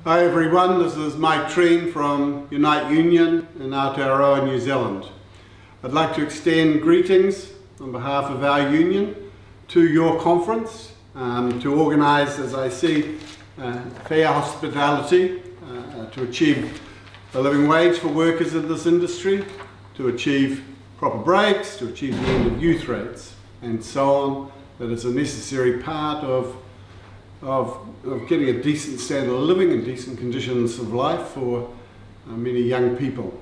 Hi everyone, this is Mike Treen from Unite Union in Aotearoa, New Zealand. I'd like to extend greetings on behalf of our union to your conference to organise, as I see, fair hospitality to achieve a living wage for workers in this industry, to achieve proper breaks, to achieve the end of youth rates and so on. That is a necessary part of getting a decent standard of living and decent conditions of life for many young people.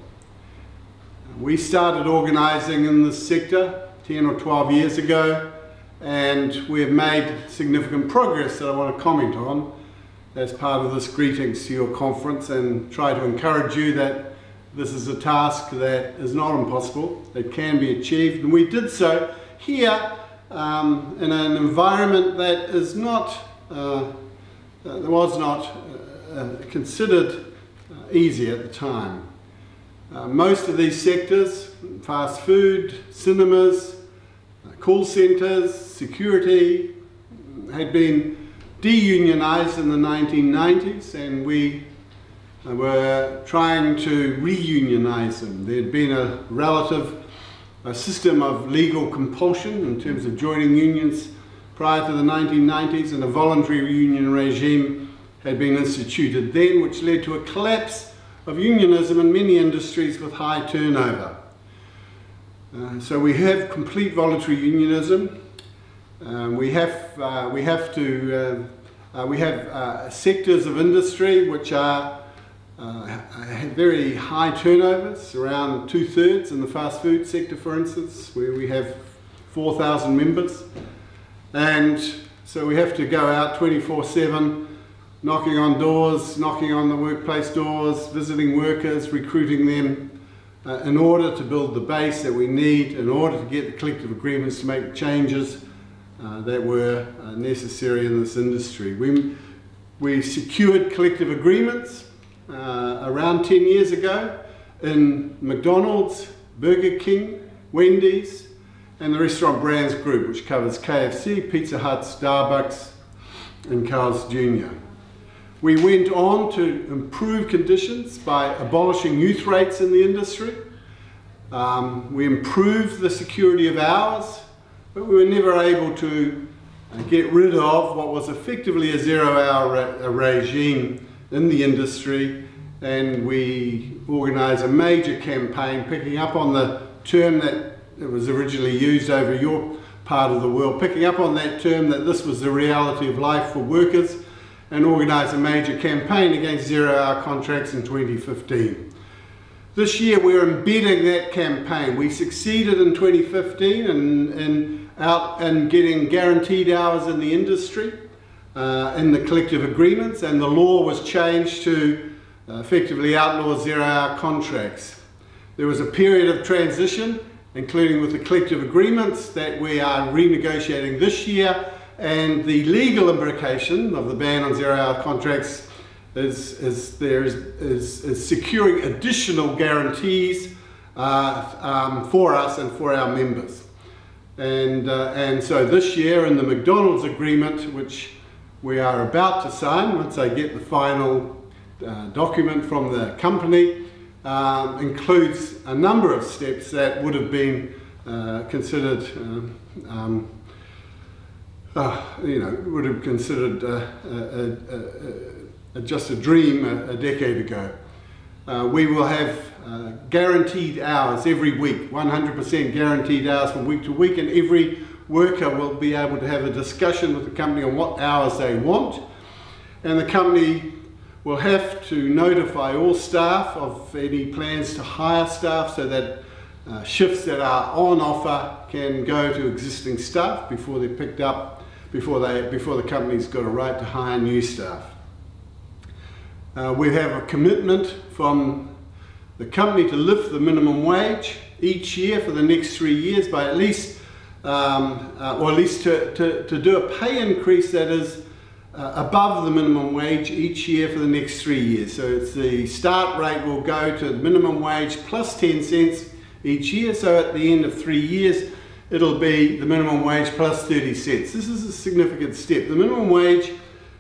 We started organising in this sector 10 or 12 years ago, and we have made significant progress that I want to comment on as part of this greetings to your conference, and try to encourage you that this is a task that is not impossible, it can be achieved, and we did so here in an environment that is not was not considered easy at the time. Most of these sectors, fast food, cinemas, call centres, security, had been de-unionised in the 1990s, and we were trying to re-unionise them. There had been a relative system of legal compulsion in terms of joining unions prior to the 1990s, and a voluntary union regime had been instituted then, which led to a collapse of unionism in many industries with high turnover. So we have complete voluntary unionism. We have sectors of industry which are have very high turnovers, around 2/3 in the fast food sector, for instance, where we have 4,000 members. And so we have to go out 24/7, knocking on doors, knocking on the workplace doors, visiting workers, recruiting them in order to build the base that we need, in order to get the collective agreements to make changes that were necessary in this industry. We secured collective agreements around 10 years ago in McDonald's, Burger King, Wendy's, and the Restaurant Brands Group, which covers KFC, Pizza Hut, Starbucks, and Carl's Jr. We went on to improve conditions by abolishing youth rates in the industry. We improved the security of hours, but we were never able to get rid of what was effectively a zero-hour regime in the industry, and we organised a major campaign picking up on the term that it was originally used over your part of the world, picking up on that term that this was the reality of life for workers, and organised a major campaign against zero-hour contracts in 2015. This year we're embedding that campaign. We succeeded in 2015 in getting guaranteed hours in the industry, in the collective agreements, and the law was changed to effectively outlaw zero-hour contracts. There was a period of transition, including with the collective agreements that we are renegotiating this year, and the legal implication of the ban on zero-hour contracts is securing additional guarantees for us and for our members. And so this year in the McDonald's agreement, which we are about to sign once I get the final document from the company, includes a number of steps that would have been considered, would have considered just a dream a decade ago. We will have guaranteed hours every week, 100% guaranteed hours from week to week, and every worker will be able to have a discussion with the company on what hours they want, and the company will have to notify all staff of any plans to hire staff, so that shifts that are on offer can go to existing staff before they're picked up, before the company's got a right to hire new staff. We have a commitment from the company to lift the minimum wage each year for the next 3 years by at least, or at least to do a pay increase that is above the minimum wage each year for the next 3 years. So it's the start rate will go to the minimum wage plus 10 cents each year. So at the end of 3 years, it'll be the minimum wage plus 30 cents. This is a significant step. The minimum wage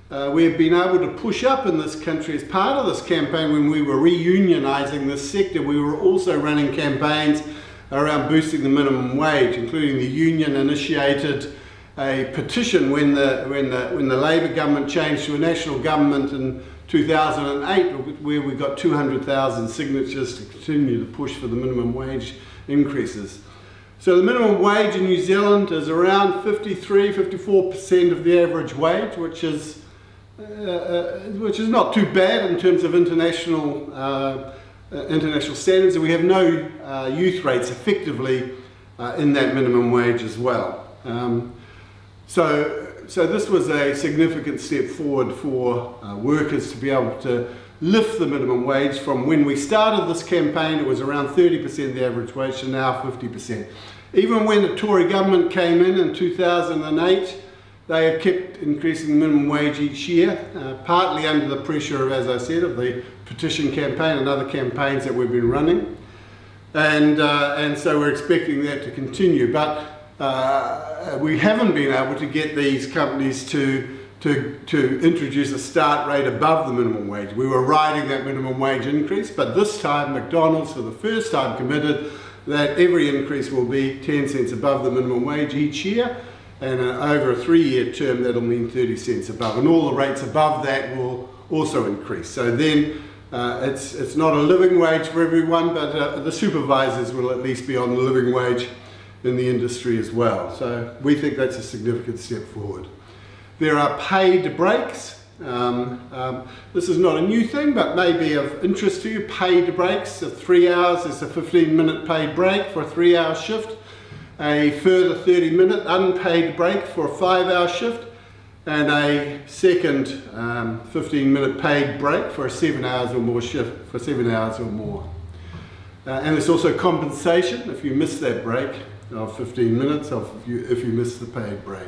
we have been able to push up in this country as part of this campaign. When we were reunionising this sector, we were also running campaigns around boosting the minimum wage, including the union initiated a petition when the Labour government changed to a national government in 2008, where we got 200,000 signatures to continue to push for the minimum wage increases. So the minimum wage in New Zealand is around 53–54% of the average wage, which is not too bad in terms of international standards, and we have no youth rates effectively in that minimum wage as well. So this was a significant step forward for workers to be able to lift the minimum wage from when we started this campaign. It was around 30% of the average wage to now 50%. Even when the Tory government came in 2008, they have kept increasing the minimum wage each year, partly under the pressure of, as I said, of the petition campaign and other campaigns that we've been running. And so we're expecting that to continue. But we haven't been able to get these companies to introduce a start rate above the minimum wage. We were riding that minimum wage increase, but this time McDonald's for the first time committed that every increase will be 10 cents above the minimum wage each year, and over a 3-year term that'll mean 30 cents above, and all the rates above that will also increase. So then it's not a living wage for everyone, but the supervisors will at least be on the living wage in the industry as well. So we think that's a significant step forward. There are paid breaks. This is not a new thing, but may be of interest to you. Paid breaks of 3 hours is a 15-minute paid break for a 3-hour shift, a further 30-minute unpaid break for a 5-hour shift, and a second 15-minute paid break for a 7 hours or more shift for 7 hours or more. And there's also compensation if you miss that break of 15 minutes if you miss the paid break.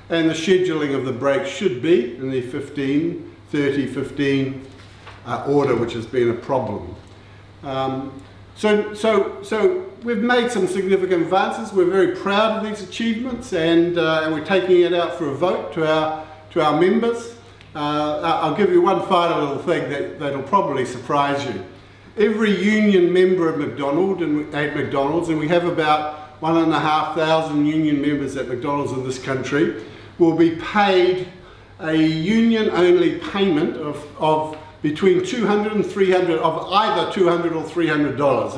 And the scheduling of the break should be in the 15-30-15 order, which has been a problem. So we've made some significant advances. We're very proud of these achievements, and we're taking it out for a vote to our members. I'll give you one final little thing that'll probably surprise you. Every union member at McDonald's, and we have about 1,500 union members at McDonald's in this country, will be paid a union-only payment of between $200 and $300, of either $200 or $300.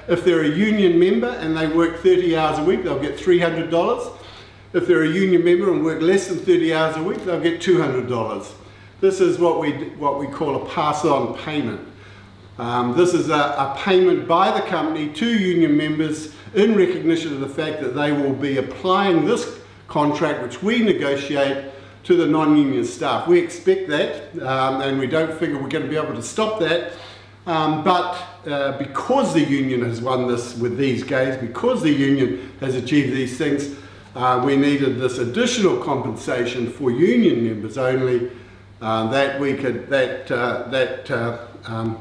If they're a union member and they work 30 hours a week, they'll get $300. If they're a union member and work less than 30 hours a week, they'll get $200. This is what we call a pass-on payment. This is a payment by the company to union members in recognition of the fact that they will be applying this contract, which we negotiate, to the non-union staff. We expect that, and we don't figure we're going to be able to stop that, but because the union has won this with these guys, because the union has achieved these things, we needed this additional compensation for union members only, that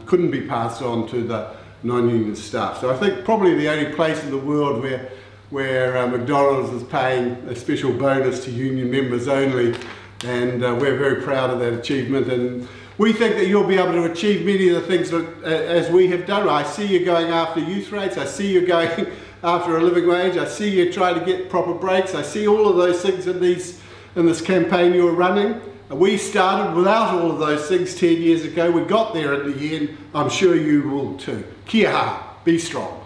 couldn't be passed on to the non-union staff. So I think probably the only place in the world where McDonald's is paying a special bonus to union members only, and we're very proud of that achievement, and we think that you'll be able to achieve many of the things that, as we have done. I see you going after youth rates, I see you going after a living wage, I see you trying to get proper breaks, I see all of those things in this campaign you're running. We started without all of those things 10 years ago. We got there at the end. I'm sure you will too. Kia ora, be strong.